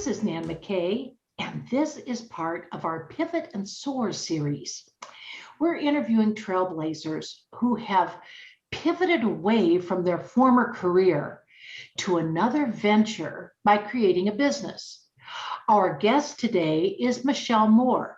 This is Nan McKay, and this is part of our Pivot and Soar series. We're interviewing trailblazers who have pivoted away from their former career to another venture by creating a business. Our guest today is Michelle Moore.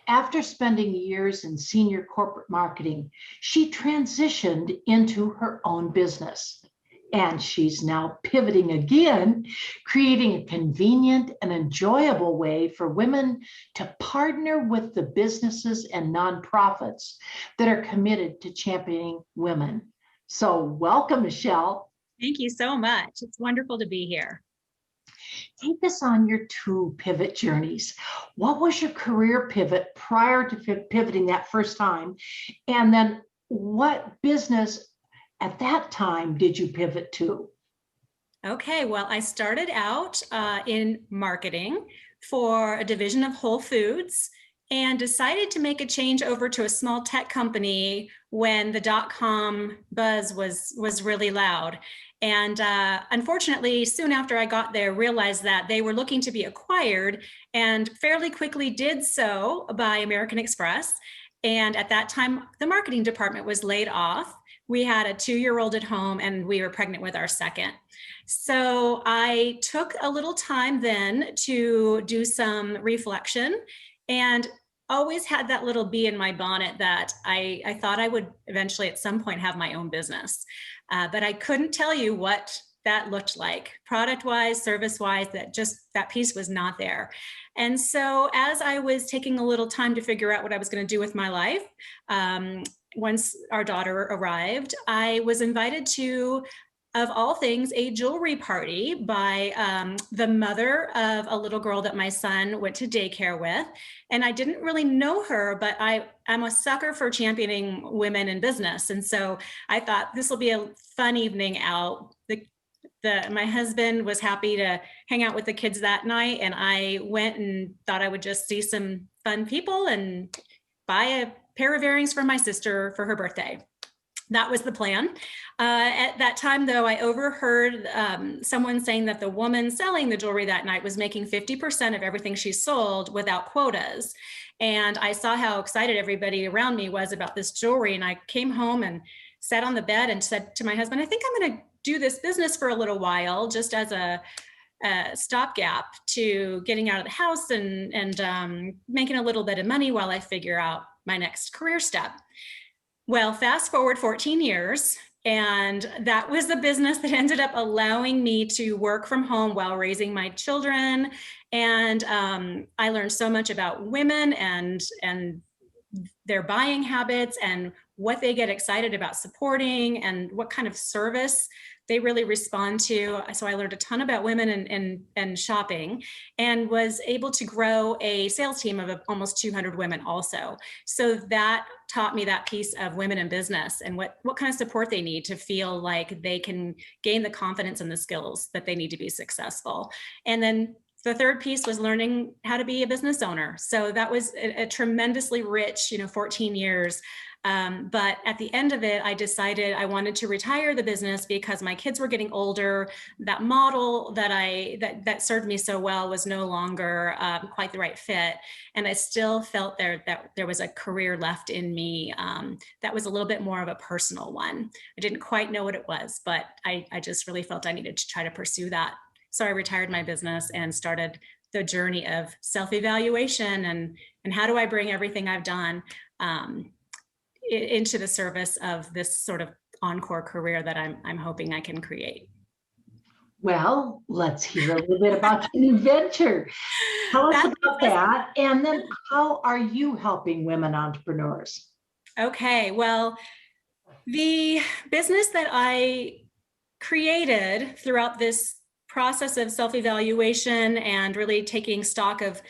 After spending years in senior corporate marketing, she transitioned into her own business. And she's now pivoting again, creating a convenient and enjoyable way for women to partner with the businesses and nonprofits that are committed to championing women. So welcome, Michelle. Thank you so much. It's wonderful to be here. Take us on your two pivot journeys. What was your career pivot prior to pivoting that first time? And then what business at that time did you pivot to? Okay, well, I started out in marketing for a division of Whole Foods and decided to make a change over to a small tech company when the dot-com buzz was really loud. And unfortunately, soon after I got there, realized that they were looking to be acquired and fairly quickly did so by American Express. And at that time, the marketing department was laid off. We had a 2-year-old at home and we were pregnant with our second. So I took a little time then to do some reflection and always had that little bee in my bonnet that I thought I would eventually at some point have my own business. But I couldn't tell you what that looked like, product-wise, service-wise, that piece was not there. And so as I was taking a little time to figure out what I was going to do with my life, once our daughter arrived, I was invited to, of all things, a jewelry party by the mother of a little girl that my son went to daycare with. And I didn't really know her, but I'm a sucker for championing women in business. And so I thought this will be a fun evening out. My husband was happy to hang out with the kids that night. And I went and thought I would just see some fun people and buy a pair of earrings for my sister for her birthday. That was the plan. At that time, though, I overheard someone saying that the woman selling the jewelry that night was making 50% of everything she sold without quotas. And I saw how excited everybody around me was about this jewelry. And I came home and sat on the bed and said to my husband, I think I'm going to do this business for a little while, just as a stopgap to getting out of the house and making a little bit of money while I figure out my next career step. Well, fast forward 14 years, and that was the business that ended up allowing me to work from home while raising my children. And I learned so much about women and their buying habits and what they get excited about supporting and what kind of service they really respond to. So I learned a ton about women and shopping, and was able to grow a sales team of almost 200 women also. So that taught me that piece of women in business and what kind of support they need to feel like they can gain the confidence and the skills that they need to be successful. And then the third piece was learning how to be a business owner. So that was a tremendously rich, 14 years. But at the end of it, I decided I wanted to retire the business because my kids were getting older. That model that served me so well was no longer quite the right fit. And I still felt that there was a career left in me that was a little bit more of a personal one. I didn't quite know what it was, but I just really felt I needed to try to pursue that. So I retired my business and started the journey of self-evaluation and how do I bring everything I've done into the service of this sort of encore career that I'm hoping I can create. Well, let's hear a little bit about your new venture. Tell us about that. And then how are you helping women entrepreneurs? Okay, well, the business that I created throughout this process of self-evaluation and really taking stock of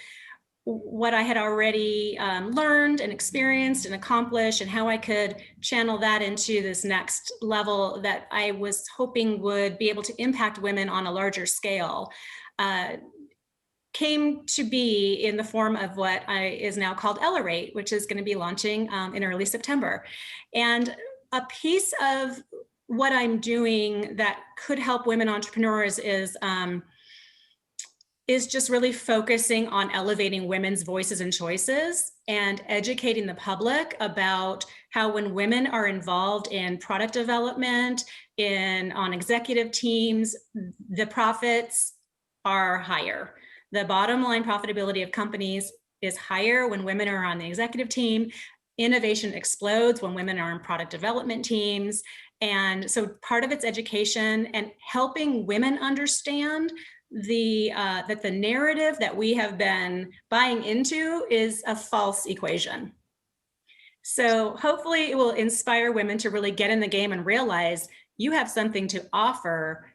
what I had already learned and experienced and accomplished and how I could channel that into this next level that I was hoping would be able to impact women on a larger scale, came to be in the form of what is now called ElleRate, which is going to be launching in early September. And a piece of what I'm doing that could help women entrepreneurs is is just really focusing on elevating women's voices and choices and educating the public about how when women are involved in product development, on executive teams, the profits are higher. The bottom line profitability of companies is higher when women are on the executive team. Innovation explodes when women are in product development teams. And so part of it's education and helping women understand that the narrative that we have been buying into is a false equation. So hopefully it will inspire women to really get in the game and realize you have something to offer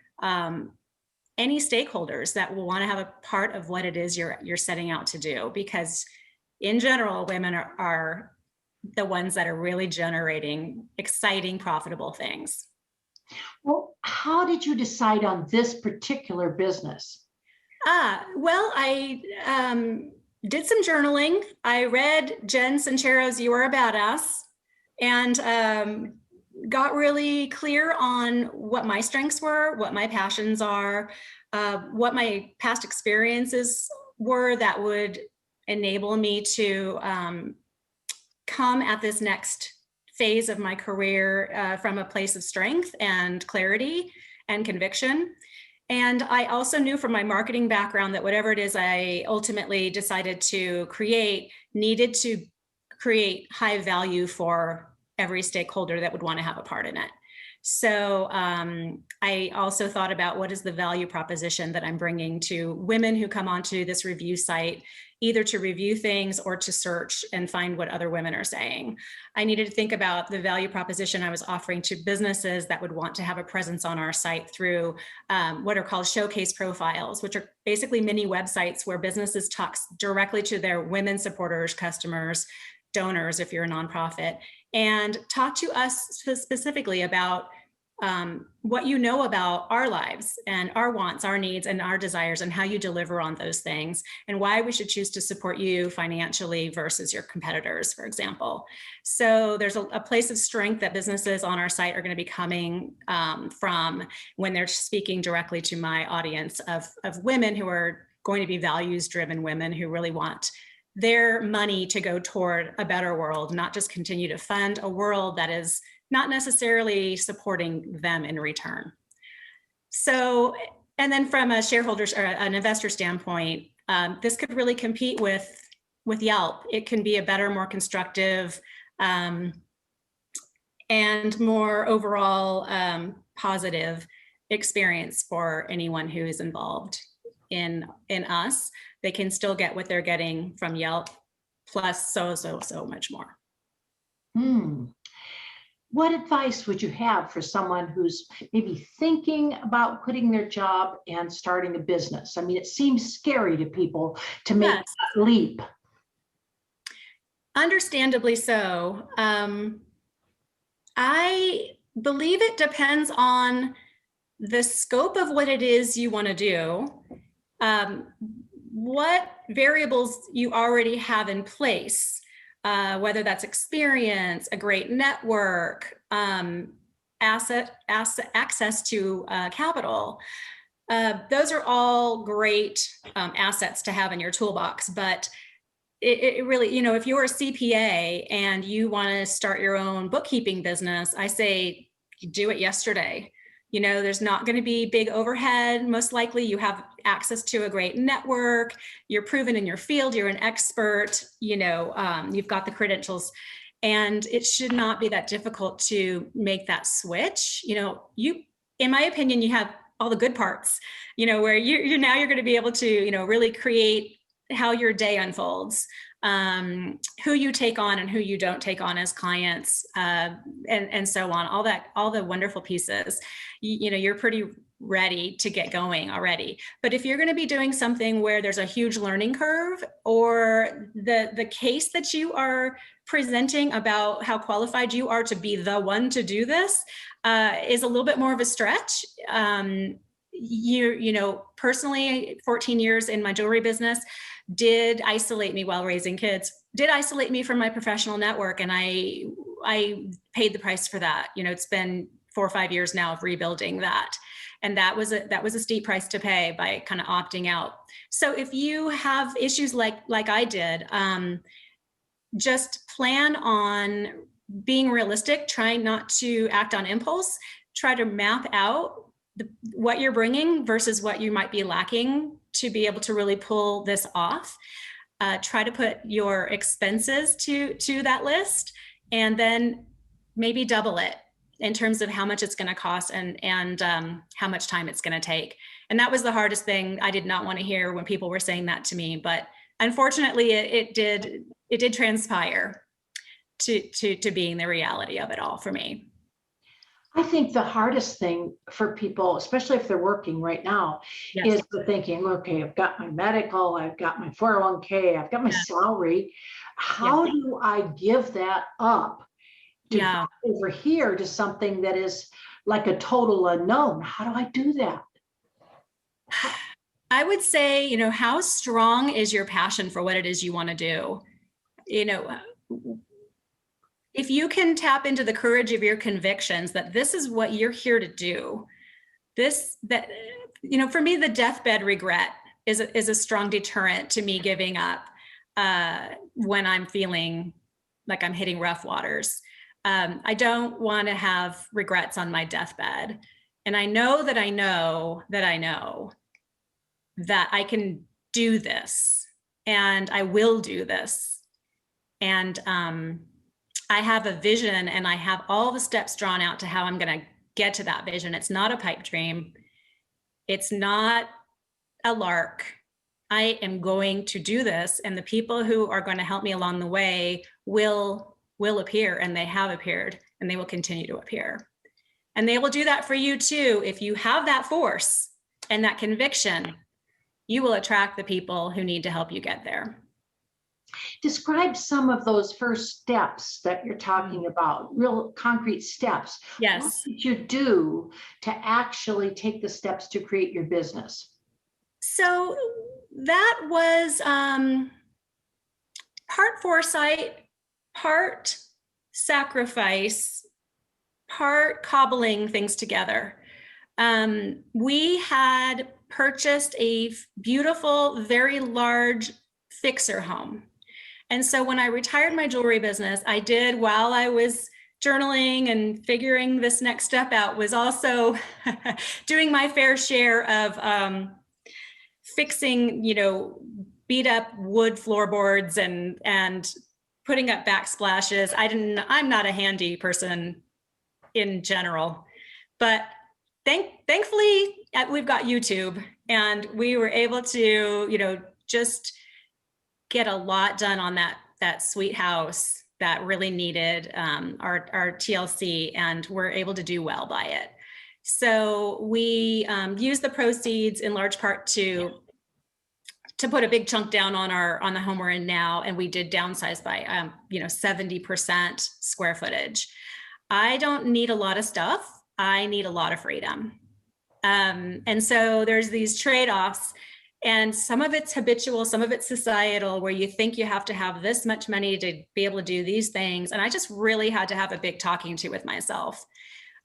any stakeholders that will want to have a part of what it is you're setting out to do, because in general, women are the ones that are really generating exciting, profitable things. Well, how did you decide on this particular business? Well, I did some journaling. I read Jen Sincero's You Are a Badass and got really clear on what my strengths were, what my passions are, what my past experiences were that would enable me to come at this next phase of my career from a place of strength and clarity and conviction. And I also knew from my marketing background that whatever it is I ultimately decided to create needed to create high value for every stakeholder that would want to have a part in it. So I also thought about what is the value proposition that I'm bringing to women who come onto this review site, either to review things or to search and find what other women are saying. I needed to think about the value proposition I was offering to businesses that would want to have a presence on our site through what are called showcase profiles, which are basically mini websites where businesses talk directly to their women supporters, customers, donors, if you're a nonprofit, and talk to us specifically about what you know about our lives and our wants, our needs, and our desires, and how you deliver on those things, and why we should choose to support you financially versus your competitors, for example. So there's a place of strength that businesses on our site are going to be coming from when they're speaking directly to my audience of women who are going to be values-driven women who really want their money to go toward a better world, not just continue to fund a world that is not necessarily supporting them in return. So, and then from a shareholder's or an investor standpoint, this could really compete with Yelp. It can be a better, more constructive, and more overall positive experience for anyone who is involved in us. They can still get what they're getting from Yelp, plus so much more. What advice would you have for someone who's maybe thinking about quitting their job and starting a business? I mean, it seems scary to people to make that leap. Understandably so. I believe it depends on the scope of what it is you want to do, what variables you already have in place, whether that's experience, a great network, access to capital. Those are all great assets to have in your toolbox, but it really, if you're a CPA and you want to start your own bookkeeping business, I say do it yesterday. There's not going to be big overhead. Most likely you have access to a great network. You're proven in your field. You're an expert. You've got the credentials, and it should not be that difficult to make that switch. In my opinion, you have all the good parts, where you're going to be able to, really create how your day unfolds, who you take on and who you don't take on as clients, and so on, all the wonderful pieces. You're pretty ready to get going already. But if you're going to be doing something where there's a huge learning curve, or the case that you are presenting about how qualified you are to be the one to do this is a little bit more of a stretch. Personally, 14 years in my jewelry business did isolate me while raising kids, did isolate me from my professional network. And I paid the price for that. It's been 4 or 5 years now of rebuilding that. And that was a steep price to pay by kind of opting out. So if you have issues like I did, just plan on being realistic, trying not to act on impulse, try to map out what you're bringing versus what you might be lacking to be able to really pull this off. Try to put your expenses to that list, and then maybe double it in terms of how much it's going to cost and how much time it's going to take. And that was the hardest thing. I did not want to hear when people were saying that to me, but unfortunately it did transpire to being the reality of it all for me. I think the hardest thing for people, especially if they're working right now, Yes. is the thinking, okay, I've got my medical, I've got my 401k, I've got my salary. How do I give that up to go over here to something that is like a total unknown? How do I do that? I would say, how strong is your passion for what it is you want to do? If you can tap into the courage of your convictions that this is what you're here to do, for me, the deathbed regret is a strong deterrent to me giving up when I'm feeling like I'm hitting rough waters. I don't want to have regrets on my deathbed. And I know that I know that I know that I can do this, and I will do this. And I have a vision, and I have all the steps drawn out to how I'm going to get to that vision. It's not a pipe dream. It's not a lark. I am going to do this, and the people who are going to help me along the way will appear, and they have appeared, and they will continue to appear. And they will do that for you too. If you have that force and that conviction, you will attract the people who need to help you get there. Describe some of those first steps that you're talking about, real concrete steps. Yes. What did you do to actually take the steps to create your business? So that was part foresight, part sacrifice, part cobbling things together. We had purchased a beautiful, very large fixer home. And so when I retired my jewelry business, I did, while I was journaling and figuring this next step out, was also doing my fair share of fixing, beat up wood floorboards and putting up backsplashes. I'm not a handy person in general, but thankfully we've got YouTube, and we were able to, just get a lot done on that sweet house that really needed our TLC, and we're able to do well by it. So we used the proceeds in large part to put a big chunk down on the home we're in now, and we did downsize by 70% square footage. I don't need a lot of stuff. I need a lot of freedom. And so there's these trade-offs, and some of it's habitual, some of it's societal, where you think you have to have this much money to be able to do these things. And I just really had to have a big talking to with myself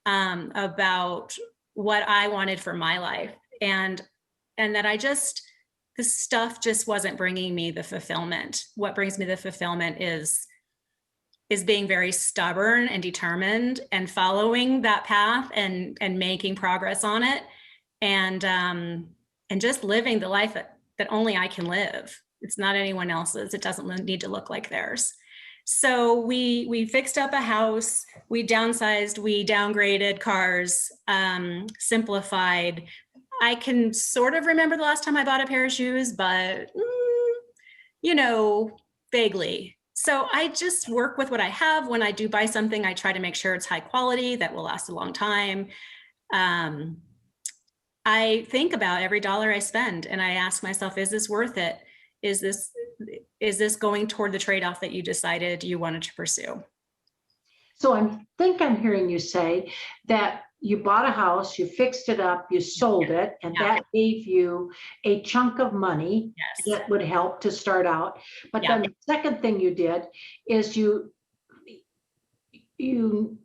about what I wanted for my life, and that this stuff just wasn't bringing me the fulfillment. What brings me the fulfillment is being very stubborn and determined and following that path and making progress on it, and just living the life that only I can live. It's not anyone else's. It doesn't need to look like theirs. So we fixed up a house, we downsized, we downgraded cars, simplified. I can sort of remember the last time I bought a pair of shoes, but vaguely. So I just work with what I have. When I do buy something, I try to make sure it's high quality, that will last a long time. I think about every dollar I spend, and I ask myself, is this worth it? Is this going toward the trade-off that you decided you wanted to pursue? So I think I'm hearing you say that you bought a house, you fixed it up, you sold it, and that gave you a chunk of money that would help to start out. But then the second thing you did is you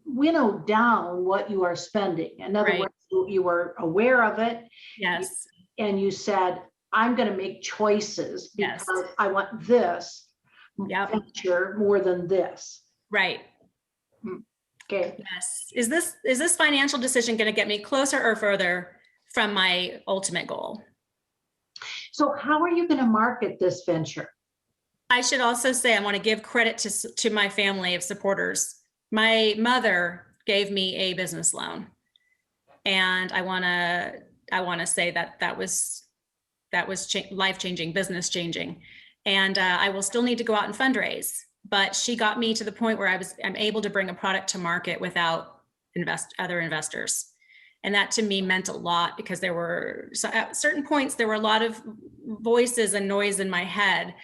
winnowed down what you are spending. In other words, You were aware of it. Yes. And you said, I'm going to make choices because Yes. I want this Yep. venture more than this. Right. Okay. Yes. Is this financial decision going to get me closer or further from my ultimate goal? So how are you going to market this venture? I should also say I want to give credit to my family of supporters. My mother gave me a business loan, and I want to say that was life changing, business changing, and I will still need to go out and fundraise. But she got me to the point where I'm able to bring a product to market without other investors. And that to me meant a lot, because there were, so at certain points, there were a lot of voices and noise in my head.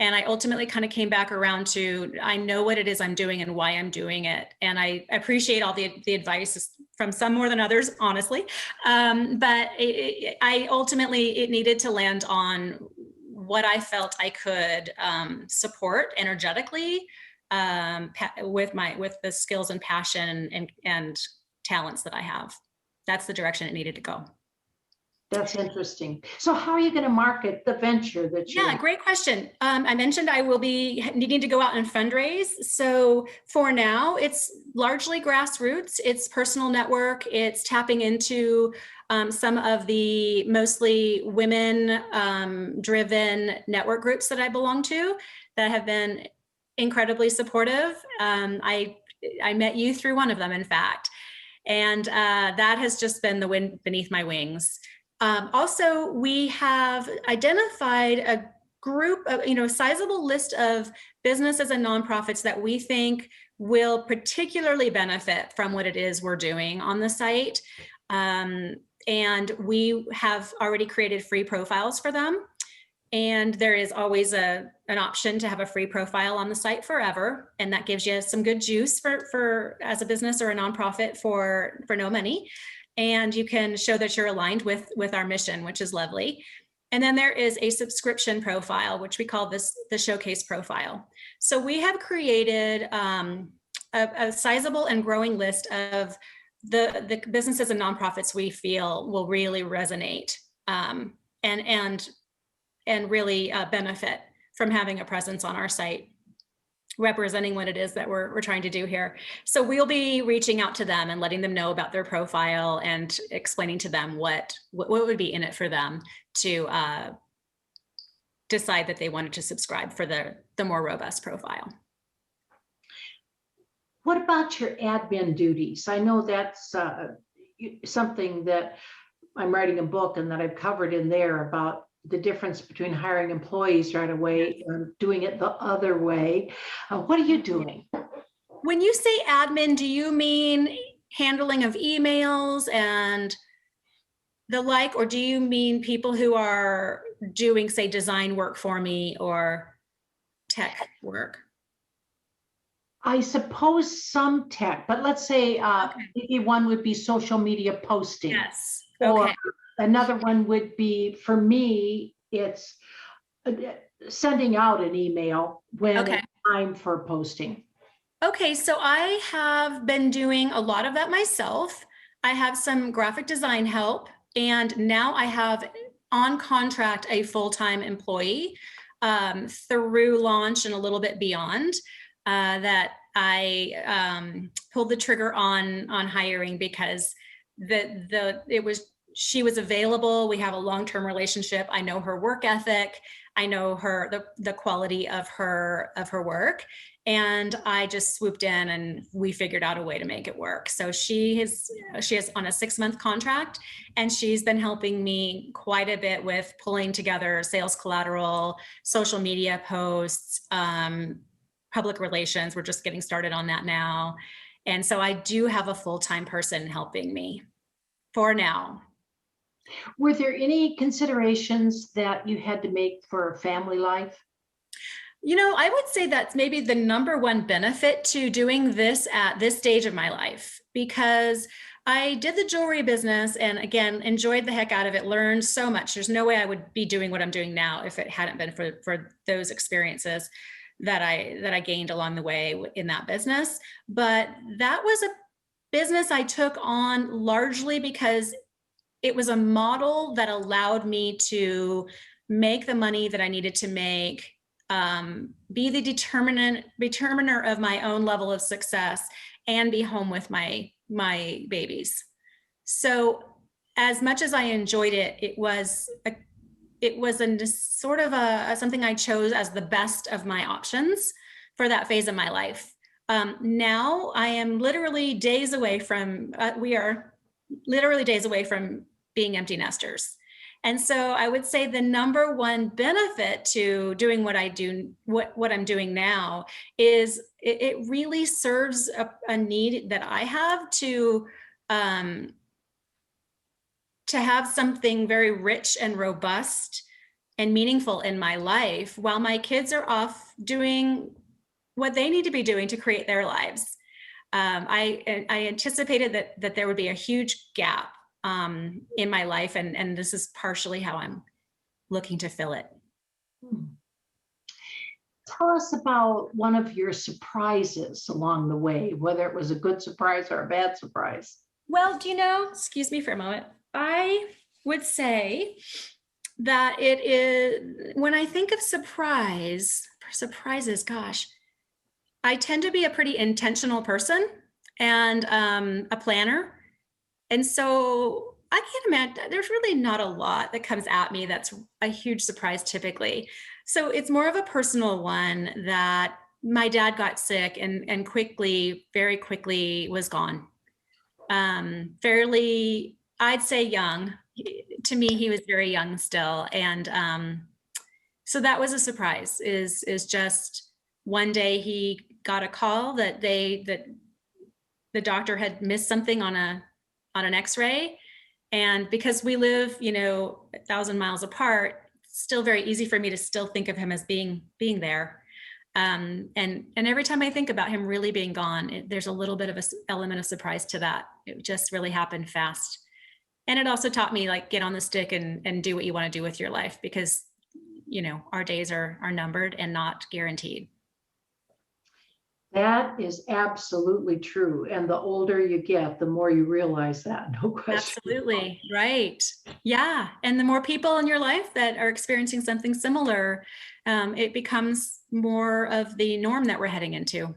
And I ultimately kind of came back around to, I know what it is I'm doing and why I'm doing it. And I appreciate all the advice from some more than others, honestly. But I ultimately, it needed to land on what I felt I could support energetically with the skills and passion and talents that I have. That's the direction it needed to go. That's interesting. So how are you going to market the venture that you're Yeah, great question. I mentioned I will be needing to go out and fundraise. So for now, it's largely grassroots. It's personal network. It's tapping into some of the mostly women driven network groups that I belong to that have been incredibly supportive. I met you through one of them, in fact. And that has just been the wind beneath my wings. Also, we have identified a group of, a sizable list of businesses and nonprofits that we think will particularly benefit from what it is we're doing on the site. And we have already created free profiles for them. And there is always an option to have a free profile on the site forever. And that gives you some good juice for as a business or a nonprofit for no money. And you can show that you're aligned with our mission, which is lovely. And then there is a subscription profile, which we call the showcase profile. So we have created a sizable and growing list of the businesses and nonprofits we feel will really resonate and really benefit from having a presence on our site, representing what it is that we're trying to do here. So we'll be reaching out to them and letting them know about their profile and explaining to them what would be in it for them to decide that they wanted to subscribe for the more robust profile. What about your admin duties? I know that's something that I'm writing a book and that I've covered in there about the difference between hiring employees right away and doing it the other way. What are you doing? When you say admin, do you mean handling of emails and the like, or do you mean people who are doing, say, design work for me or tech work? I suppose some tech, but let's say maybe one would be social media posting. Yes. Or okay. Another one would be, for me, it's sending out an email when it's time for posting. Okay, so I have been doing a lot of that myself. I have some graphic design help, and now I have on contract a full-time employee through launch and a little bit beyond that I pulled the trigger on hiring because she was available. We have a long-term relationship. I know her work ethic. I know the quality of her work. And I just swooped in and we figured out a way to make it work. So she is on a 6-month contract, and she's been helping me quite a bit with pulling together sales collateral, social media posts, public relations. We're just getting started on that now. And so I do have a full-time person helping me for now. Were there any considerations that you had to make for family life? I would say that's maybe the number one benefit to doing this at this stage of my life, because I did the jewelry business and again, enjoyed the heck out of it, learned so much. There's no way I would be doing what I'm doing now if it hadn't been for those experiences that I gained along the way in that business. But that was a business I took on largely because it was a model that allowed me to make the money that I needed to make, be the determiner of my own level of success, and be home with my babies. So as much as I enjoyed it, it was a sort of something I chose as the best of my options for that phase of my life. Now I am literally days away from, we are literally days away from being empty nesters. And so I would say the number one benefit to doing what I do, what I'm doing now, is it really serves a need that I have to have something very rich and robust and meaningful in my life while my kids are off doing what they need to be doing to create their lives. I anticipated that there would be a huge gap in my life, and this is partially how I'm looking to fill it. Tell us about one of your surprises along the way, whether it was a good surprise or a bad surprise. Well, excuse me for a moment. I would say that it is, when I think of surprises, gosh, I tend to be a pretty intentional person and a planner. And so I can't imagine, there's really not a lot that comes at me that's a huge surprise typically. So it's more of a personal one, that my dad got sick and very quickly was gone. Fairly, I'd say young. To me, he was very young still. And so that was a surprise, is just one day he got a call that the doctor had missed something on an x-ray. And because we live, 1,000 miles apart, it's still very easy for me to still think of him as being there. And every time I think about him really being gone, there's a little bit of an element of surprise to that. It just really happened fast. And it also taught me, like, get on the stick and do what you want to do with your life, because, our days are numbered and not guaranteed. That is absolutely true. And the older you get, the more you realize that. No question. Absolutely. Right. Yeah. And the more people in your life that are experiencing something similar, it becomes more of the norm that we're heading into.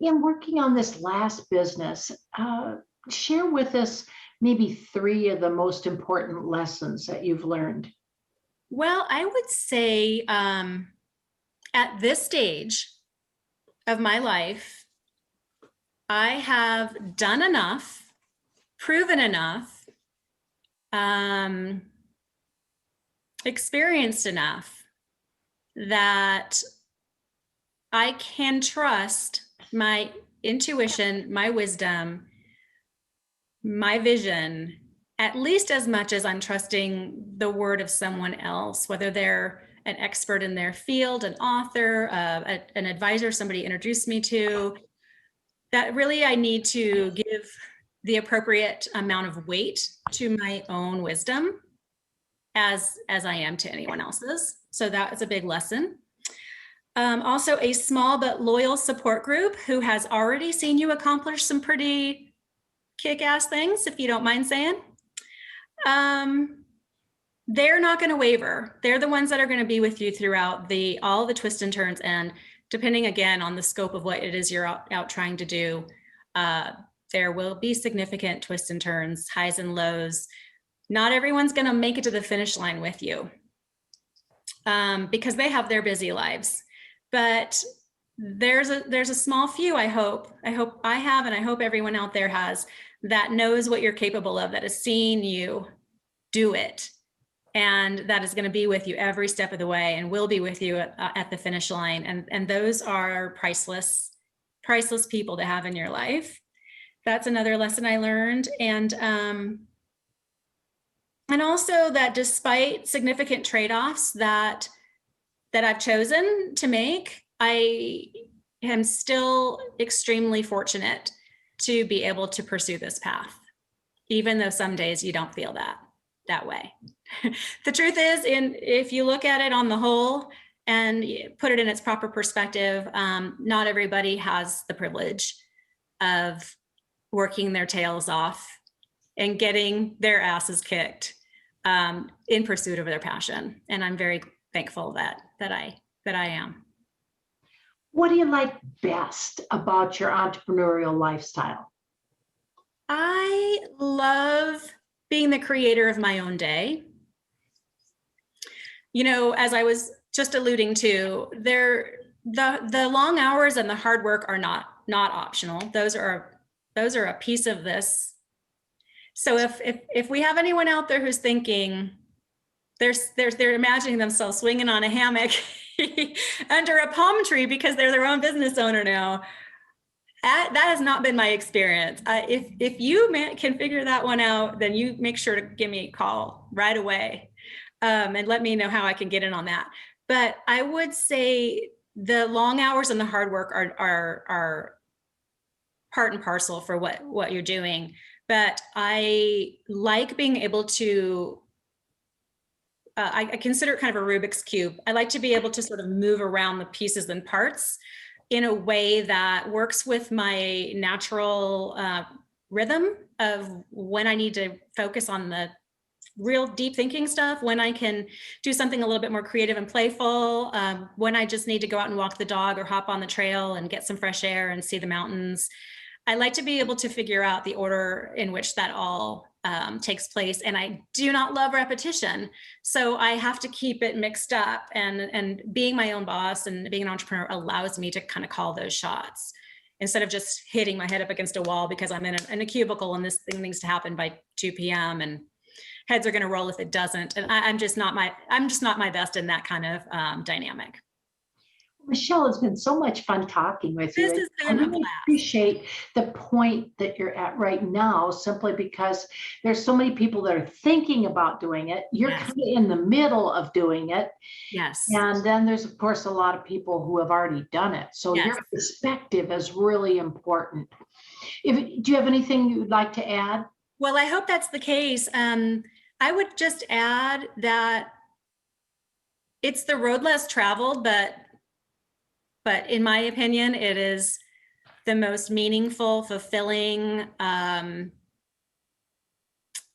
In working on this last business, share with us maybe 3 of the most important lessons that you've learned. Well, I would say at this stage of my life, I have done enough, proven enough, experienced enough that I can trust my intuition, my wisdom, my vision, at least as much as I'm trusting the word of someone else, whether they're an expert in their field, an author, an advisor somebody introduced me to. That really, I need to give the appropriate amount of weight to my own wisdom as I am to anyone else's. So that is a big lesson. Also, a small but loyal support group who has already seen you accomplish some pretty kick-ass things, if you don't mind saying. They're not going to waver. They're the ones that are going to be with you throughout all the twists and turns. And depending, again, on the scope of what it is you're out trying to do, there will be significant twists and turns, highs and lows. Not everyone's going to make it to the finish line with you because they have their busy lives. But there's a small few, I hope I have, and I hope everyone out there has, that knows what you're capable of, that has seen you do it, and that is going to be with you every step of the way and will be with you at the finish line. And those are priceless people to have in your life. That's another lesson I learned. And also that despite significant trade-offs that I've chosen to make, I am still extremely fortunate to be able to pursue this path, even though some days you don't feel that way. The truth is, if you look at it on the whole and put it in its proper perspective, not everybody has the privilege of working their tails off and getting their asses kicked in pursuit of their passion. And I'm very thankful that I am. What do you like best about your entrepreneurial lifestyle? I love being the creator of my own day. You know, as I was just alluding to, the long hours and the hard work are not optional. Those are a piece of this. So if we have anyone out there who's thinking they're imagining themselves swinging on a hammock under a palm tree because they're their own business owner now, that has not been my experience. If you can figure that one out, then you make sure to give me a call right away and let me know how I can get in on that. But I would say the long hours and the hard work are part and parcel for what you're doing. But I like being able to, I consider it kind of a Rubik's Cube. I like to be able to sort of move around the pieces and parts in a way that works with my natural rhythm of when I need to focus on the real deep thinking stuff, when I can do something a little bit more creative and playful, when I just need to go out and walk the dog or hop on the trail and get some fresh air and see the mountains. I like to be able to figure out the order in which that all takes place. And I do not love repetition. So I have to keep it mixed up. And being my own boss and being an entrepreneur allows me to kind of call those shots instead of just hitting my head up against a wall because I'm in a cubicle and this thing needs to happen by 2 p.m. and heads are going to roll if it doesn't. And I'm just not my best in that kind of dynamic. Michelle, it's been so much fun talking with you. This has been a blast. I appreciate the point that you're at right now, simply because there's so many people that are thinking about doing it. You're Yes. kind of in the middle of doing it. Yes. And then there's, of course, a lot of people who have already done it. So Yes. your perspective is really important. Do you have anything you'd like to add? Well, I hope that's the case. I would just add that it's the road less traveled, but in my opinion, it is the most meaningful, fulfilling,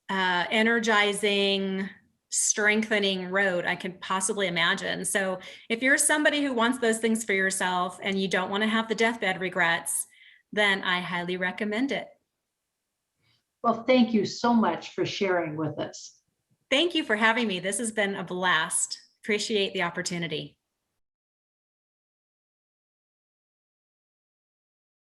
energizing, strengthening road I could possibly imagine. So if you're somebody who wants those things for yourself and you don't want to have the deathbed regrets, then I highly recommend it. Well, thank you so much for sharing with us. Thank you for having me. This has been a blast. Appreciate the opportunity.